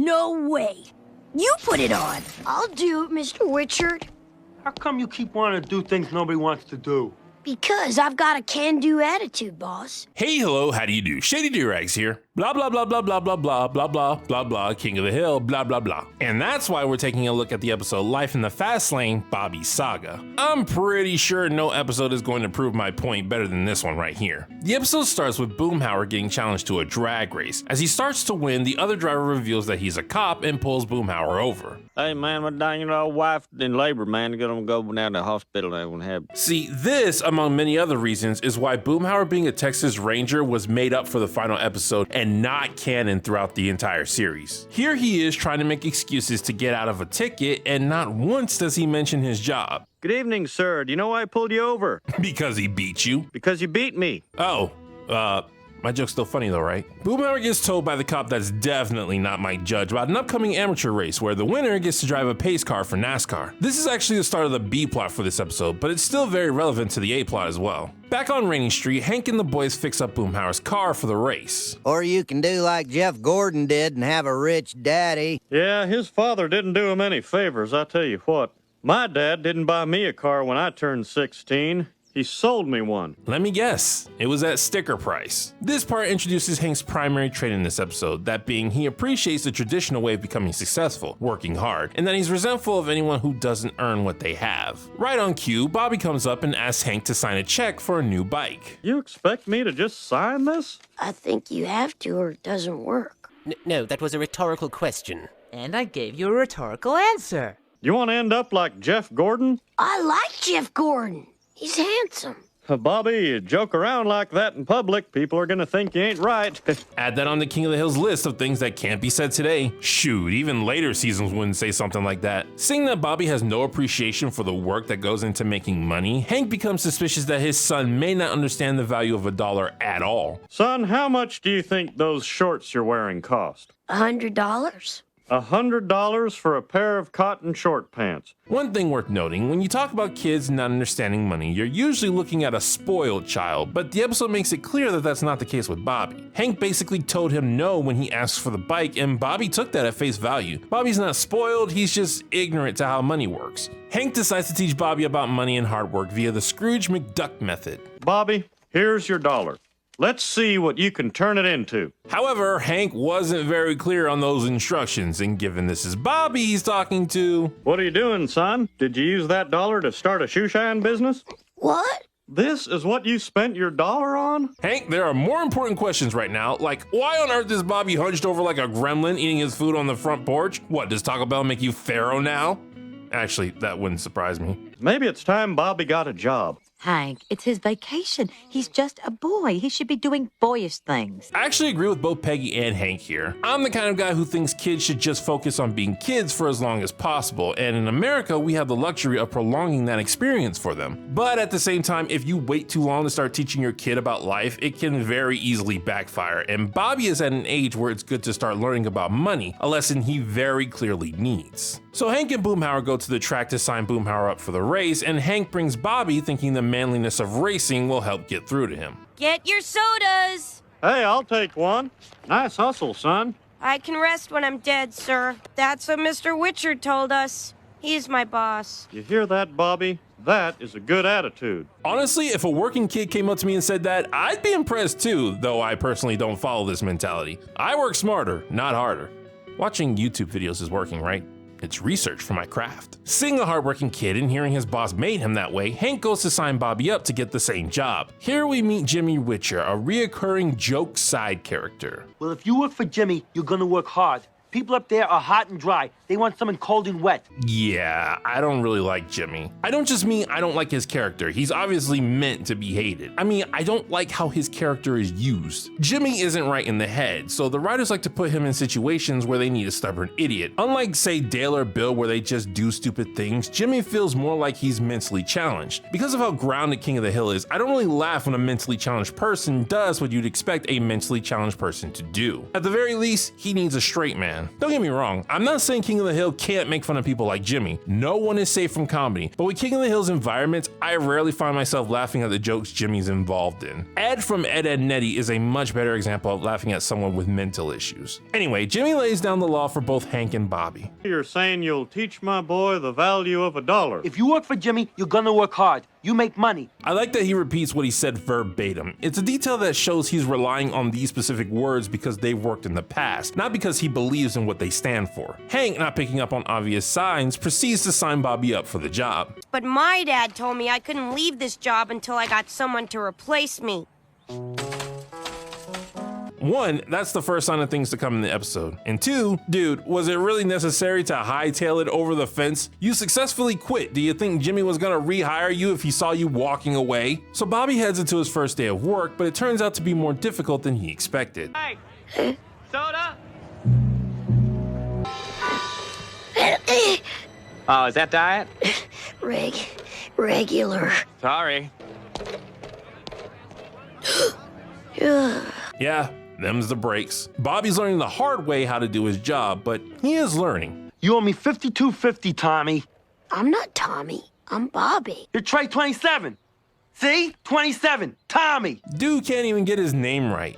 No way. You put it on. I'll do it, Mr. Witchard. How come you keep wanting to do things nobody wants to do? Because I've got a can-do attitude, boss. Hey, hello, how do you do? Shady Doorags here. Blah, blah, blah, blah, blah, blah, blah, blah, blah, blah, blah, King of the Hill, blah, blah, blah. And that's why we're taking a look at the episode Life in the Fast Lane, Bobby's Saga. I'm pretty sure no episode is going to prove my point better than this one right here. The episode starts with Boomhauer getting challenged to a drag race. As he starts to win, the other driver reveals that he's a cop and pulls Boomhauer over. Hey, man, my dang-old wife in labor, man. They're gonna go down to the hospital and gonna have... See, this, among many other reasons, is why Boomhauer being a Texas Ranger was made up for the final episode and not canon throughout the entire series. Here he is trying to make excuses to get out of a ticket, and not once does he mention his job. Good evening, sir. Do you know why I pulled you over? Because he beat you? Because you beat me. Oh, my joke's still funny though, right? Boomhauer gets told by the cop that's definitely not Mike Judge about an upcoming amateur race where the winner gets to drive a pace car for NASCAR. This is actually the start of the B plot for this episode, but it's still very relevant to the A plot as well. Back on Rainy Street, Hank and the boys fix up Boomhauer's car for the race. Or you can do like Jeff Gordon did and have a rich daddy. Yeah, his father didn't do him any favors, I tell you what. My dad didn't buy me a car when I turned 16. He sold me one. Let me guess, it was at sticker price. This part introduces Hank's primary trait in this episode, that being he appreciates the traditional way of becoming successful, working hard, and that he's resentful of anyone who doesn't earn what they have. Right on cue, Bobby comes up and asks Hank to sign a check for a new bike. You expect me to just sign this? I think you have to or it doesn't work. No, that was a rhetorical question. And I gave you a rhetorical answer. You want to end up like Jeff Gordon? I like Jeff Gordon. He's handsome. Bobby, you joke around like that in public, people are gonna think you ain't right. Add that on the King of the Hill's list of things that can't be said today. Shoot, even later seasons wouldn't say something like that. Seeing that Bobby has no appreciation for the work that goes into making money, Hank becomes suspicious that his son may not understand the value of $1 at all. Son, how much do you think those shorts you're wearing cost? $100? $100 for a pair of cotton short pants. One thing worth noting, when you talk about kids not understanding money, you're usually looking at a spoiled child, but the episode makes it clear that that's not the case with Bobby. Hank basically told him no when he asked for the bike, and Bobby took that at face value. Bobby's not spoiled, he's just ignorant to how money works. Hank decides to teach Bobby about money and hard work via the Scrooge McDuck method. Bobby, here's your $1. Let's see what you can turn it into. However, Hank wasn't very clear on those instructions, and given this is Bobby he's talking to... What are you doing, son? Did you use that $1 to start a shoe shine business? What? This is what you spent your $1 on? Hank, there are more important questions right now, like why on earth is Bobby hunched over like a gremlin eating his food on the front porch? What, does Taco Bell make you Pharaoh now? Actually, that wouldn't surprise me. Maybe it's time Bobby got a job. Hank, it's his vacation. He's just a boy. He should be doing boyish things. I actually agree with both Peggy and Hank here. I'm the kind of guy who thinks kids should just focus on being kids for as long as possible, and in America, we have the luxury of prolonging that experience for them. But at the same time, if you wait too long to start teaching your kid about life, it can very easily backfire, and Bobby is at an age where it's good to start learning about money, a lesson he very clearly needs. So Hank and Boomhauer go to the track to sign Boomhauer up for the race, and Hank brings Bobby thinking the manliness of racing will help get through to him. Get your sodas. Hey, I'll take one. Nice hustle, son. I can rest when I'm dead, sir. That's what Mr. Witchard told us. He's my boss. You hear that, Bobby? That is a good attitude. Honestly, if a working kid came up to me and said that, I'd be impressed too, though I personally don't follow this mentality. I work smarter, not harder. Watching YouTube videos is working, right? It's research for my craft. Seeing a hardworking kid and hearing his boss made him that way, Hank goes to sign Bobby up to get the same job. Here we meet Jimmy Witcher, a reoccurring joke side character. Well, if you work for Jimmy, you're gonna work hard. People up there are hot and dry. They want someone cold and wet. Yeah, I don't really like Jimmy. I don't just mean I don't like his character. He's obviously meant to be hated. I mean, I don't like how his character is used. Jimmy isn't right in the head, so the writers like to put him in situations where they need a stubborn idiot. Unlike, say, Dale or Bill, where they just do stupid things, Jimmy feels more like he's mentally challenged. Because of how grounded King of the Hill is, I don't really laugh when a mentally challenged person does what you'd expect a mentally challenged person to do. At the very least, he needs a straight man. man. Don't get me wrong, I'm not saying King of the Hill can't make fun of people like Jimmy. No one is safe from comedy, but with King of the Hill's environments, I rarely find myself laughing at the jokes Jimmy's involved in. Ed from Ed, Edd n Eddy is a much better example of laughing at someone with mental issues. Anyway, Jimmy lays down the law for both Hank and Bobby. You're saying you'll teach my boy the value of $1. If you work for Jimmy, you're gonna work hard. You make money. I like that he repeats what he said verbatim. It's a detail that shows he's relying on these specific words because they've worked in the past, not because he believes in what they stand for. Hank, not picking up on obvious signs, proceeds to sign Bobby up for the job. But my dad told me I couldn't leave this job until I got someone to replace me. One, that's the first sign of things to come in the episode. And two, dude, was it really necessary to hightail it over the fence? You successfully quit. Do you think Jimmy was gonna rehire you if he saw you walking away? So Bobby heads into his first day of work, but it turns out to be more difficult than he expected. Hey, soda? Oh, is that diet? Regular. Sorry. Yeah, them's the breaks. Bobby's learning the hard way how to do his job, but he is learning. You owe me $52.50, Tommy. I'm not Tommy. I'm Bobby. You're Trey 27. See? 27. Tommy. Dude can't even get his name right.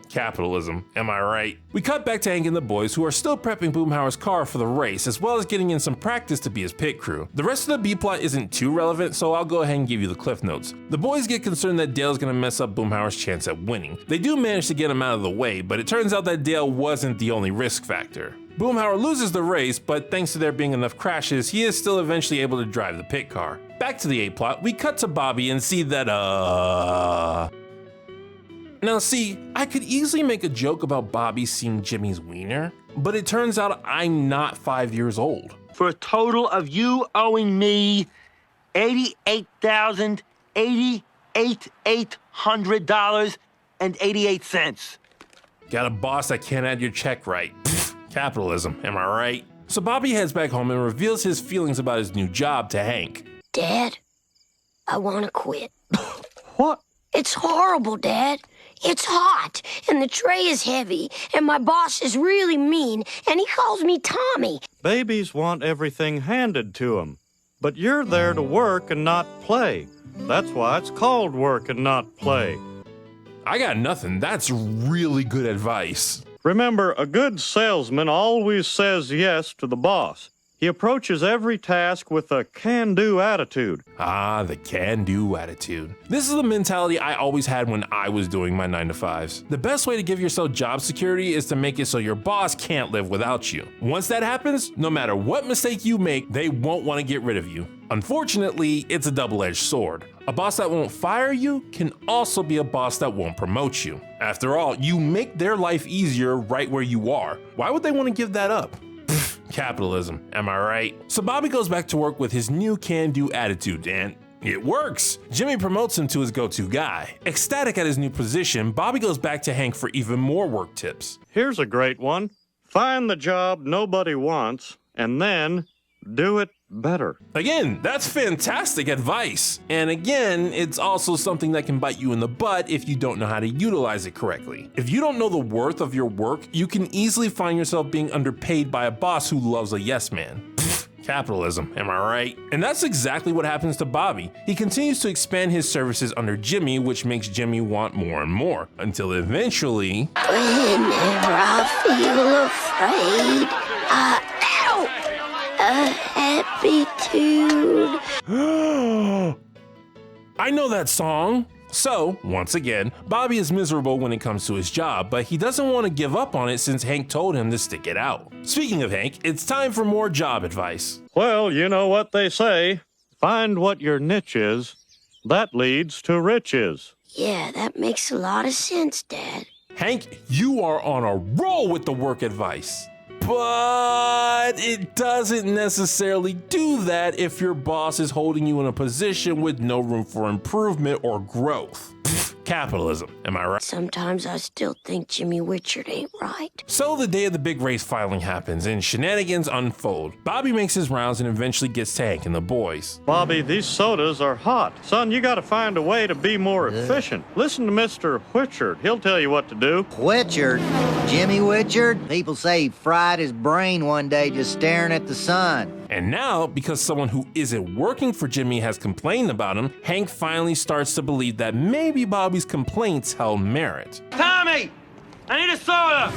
Capitalism, am I right? We cut back to Hank and the boys, who are still prepping Boomhauer's car for the race, as well as getting in some practice to be his pit crew. The rest of the B-plot isn't too relevant, so I'll go ahead and give you the cliff notes. The boys get concerned that Dale's gonna mess up Boomhauer's chance at winning. They do manage to get him out of the way, but it turns out that Dale wasn't the only risk factor. Boomhauer loses the race, but thanks to there being enough crashes, he is still eventually able to drive the pit car. Back to the A-plot, we cut to Bobby and see that, Now see, I could easily make a joke about Bobby seeing Jimmy's wiener, but it turns out I'm not 5 years old. For a total of you owing me $88,888.88. Got a boss that can't add your check right. Capitalism, am I right? So Bobby heads back home and reveals his feelings about his new job to Hank. Dad, I want to quit. What? It's horrible, Dad. It's hot, and the tray is heavy, and my boss is really mean, and he calls me Tommy. Babies want everything handed to them. But you're there to work and not play. That's why it's called work and not play. I got nothing. That's really good advice. Remember, a good salesman always says yes to the boss. He approaches every task with a can-do attitude. Ah, the can-do attitude. This is the mentality I always had when I was doing my 9-to-5s. The best way to give yourself job security is to make it so your boss can't live without you. Once that happens, no matter what mistake you make, they won't want to get rid of you. Unfortunately, it's a double-edged sword. A boss that won't fire you can also be a boss that won't promote you. After all, you make their life easier right where you are. Why would they want to give that up? Capitalism, am I right? So Bobby goes back to work with his new can-do attitude, and it works. Jimmy promotes him to his go-to guy. Ecstatic at his new position, Bobby goes back to Hank for even more work tips. Here's a great one. Find the job nobody wants, and then do it better. Again, that's fantastic advice. And again, it's also something that can bite you in the butt if you don't know how to utilize it correctly. If you don't know the worth of your work, you can easily find yourself being underpaid by a boss who loves a yes man. Capitalism, am I right? And that's exactly what happens to Bobby. He continues to expand his services under Jimmy, which makes Jimmy want more and more, until eventually... Whenever I feel afraid, a happy tune. I know that song. So, once again, Bobby is miserable when it comes to his job, but he doesn't want to give up on it since Hank told him to stick it out. Speaking of Hank, it's time for more job advice. Well, you know what they say. Find what your niche is. That leads to riches. Yeah, that makes a lot of sense, Dad. Hank, you are on a roll with the work advice. But it doesn't necessarily do that if your boss is holding you in a position with no room for improvement or growth. Capitalism, am I right? Sometimes I still think Jimmy Witchard ain't right. So the day of the big race filing happens and shenanigans unfold. Bobby makes his rounds and eventually gets to Hank and the boys. Bobby, these sodas are hot. Son, you gotta find a way to be more efficient. Listen to Mr. Witchard. He'll tell you what to do. Witchard? Jimmy Witchard? People say he fried his brain one day just staring at the sun. And now, because someone who isn't working for Jimmy has complained about him, Hank finally starts to believe that maybe Bobby's complaints held merit. Tommy! I need a soda!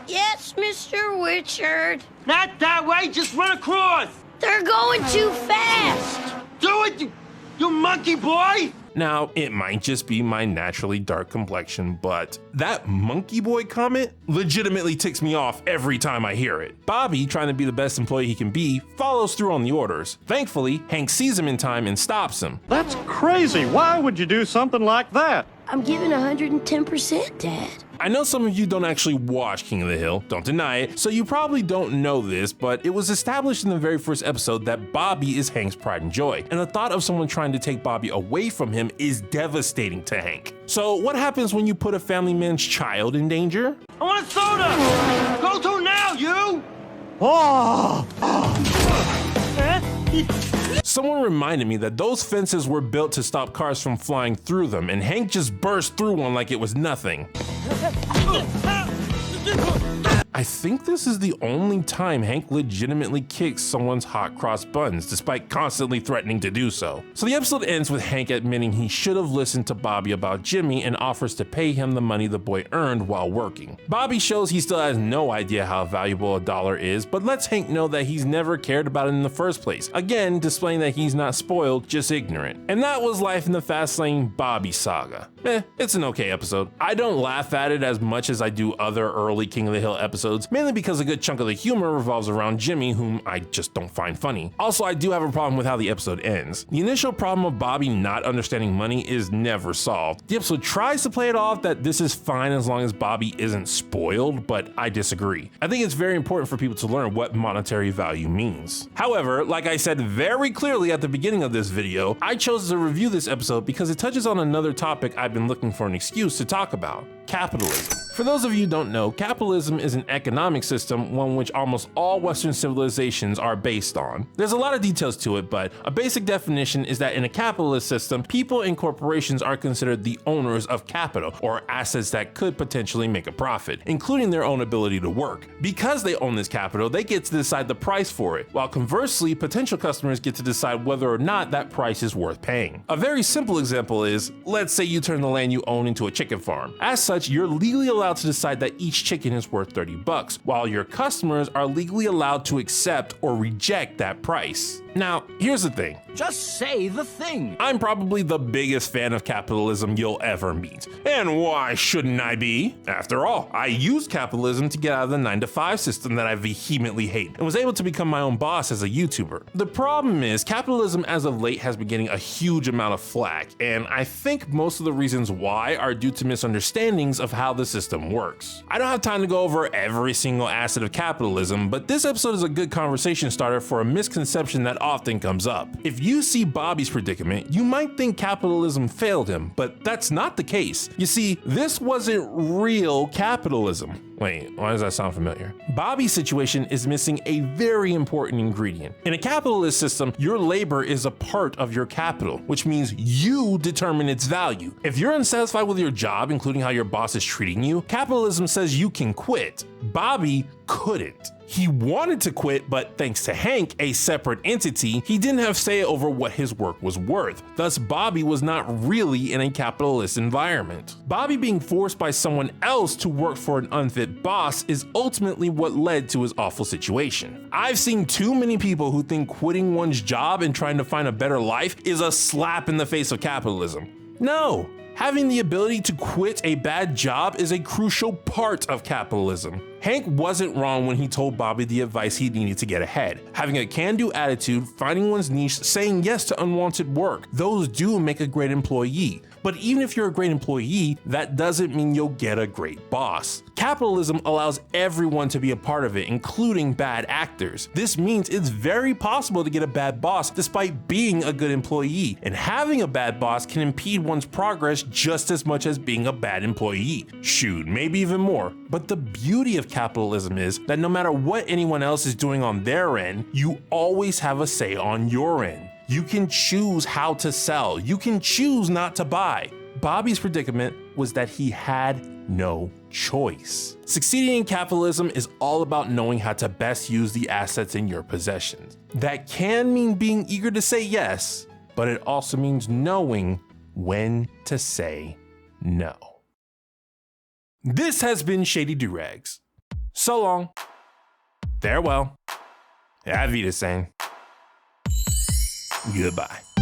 Yes, Mr. Witchard. Not that way, just run across! They're going too fast. Do it, you monkey boy! Now, it might just be my naturally dark complexion, but that monkey boy comment legitimately ticks me off every time I hear it. Bobby, trying to be the best employee he can be, follows through on the orders. Thankfully, Hank sees him in time and stops him. That's crazy. Why would you do something like that? I'm giving 110%, Dad. I know some of you don't actually watch King of the Hill, don't deny it, so you probably don't know this, but it was established in the very first episode that Bobby is Hank's pride and joy, and the thought of someone trying to take Bobby away from him is devastating to Hank. So what happens when you put a family man's child in danger? I want a soda! Go to now, you! Oh! Someone reminded me that those fences were built to stop cars from flying through them, and Hank just burst through one like it was nothing. I think this is the only time Hank legitimately kicks someone's hot cross buns, despite constantly threatening to do so. So the episode ends with Hank admitting he should have listened to Bobby about Jimmy and offers to pay him the money the boy earned while working. Bobby shows he still has no idea how valuable a dollar is, but lets Hank know that he's never cared about it in the first place, again displaying that he's not spoiled, just ignorant. And that was life in the fast lane Bobby saga. It's an okay episode. I don't laugh at it as much as I do other early King of the Hill episodes, mainly because a good chunk of the humor revolves around Jimmy, whom I just don't find funny. Also, I do have a problem with how the episode ends. The initial problem of Bobby not understanding money is never solved. The episode tries to play it off that this is fine as long as Bobby isn't spoiled, but I disagree. I think it's very important for people to learn what monetary value means. However, like I said very clearly at the beginning of this video, I chose to review this episode because it touches on another topic I've been looking for an excuse to talk about: capitalism. For those of you who don't know, capitalism is an economic system, one which almost all Western civilizations are based on. There's a lot of details to it, but a basic definition is that in a capitalist system, people and corporations are considered the owners of capital, or assets that could potentially make a profit, including their own ability to work. Because they own this capital, they get to decide the price for it, while conversely, potential customers get to decide whether or not that price is worth paying. A very simple example is, let's say you turn the land you own into a chicken farm. As such, you're legally allowed to decide that each chicken is worth $30, while your customers are legally allowed to accept or reject that price. Now, here's the thing. Just say the thing. I'm probably the biggest fan of capitalism you'll ever meet. And why shouldn't I be? After all, I used capitalism to get out of the 9-to-5 system that I vehemently hate, and was able to become my own boss as a YouTuber. The problem is, capitalism as of late has been getting a huge amount of flack, and I think most of the reasons why are due to misunderstandings of how the system works. I don't have time to go over every single asset of capitalism, but this episode is a good conversation starter for a misconception that often comes up. If you see Bobby's predicament, you might think capitalism failed him, but that's not the case. You see, this wasn't real capitalism. Wait, why does that sound familiar? Bobby's situation is missing a very important ingredient. In a capitalist system, your labor is a part of your capital, which means you determine its value. If you're unsatisfied with your job, including how your boss is treating you, capitalism says you can quit. Bobby couldn't. He wanted to quit, but thanks to Hank, a separate entity, he didn't have say over what his work was worth. Thus, Bobby was not really in a capitalist environment. Bobby being forced by someone else to work for an unfit boss is ultimately what led to his awful situation. I've seen too many people who think quitting one's job and trying to find a better life is a slap in the face of capitalism. No. Having the ability to quit a bad job is a crucial part of capitalism. Hank wasn't wrong when he told Bobby the advice he needed to get ahead. Having a can-do attitude, finding one's niche, saying yes to unwanted work, those do make a great employee. But even if you're a great employee, that doesn't mean you'll get a great boss. Capitalism allows everyone to be a part of it, including bad actors. This means it's very possible to get a bad boss despite being a good employee, and having a bad boss can impede one's progress just as much as being a bad employee. Shoot, maybe even more. But the beauty of capitalism is that no matter what anyone else is doing on their end, you always have a say on your end. You can choose how to sell. You can choose not to buy. Bobby's predicament was that he had no choice. Succeeding in capitalism is all about knowing how to best use the assets in your possessions. That can mean being eager to say yes, but it also means knowing when to say no. This has been Shady Doorags. So long. Farewell. Auf Wiedersehen. Goodbye.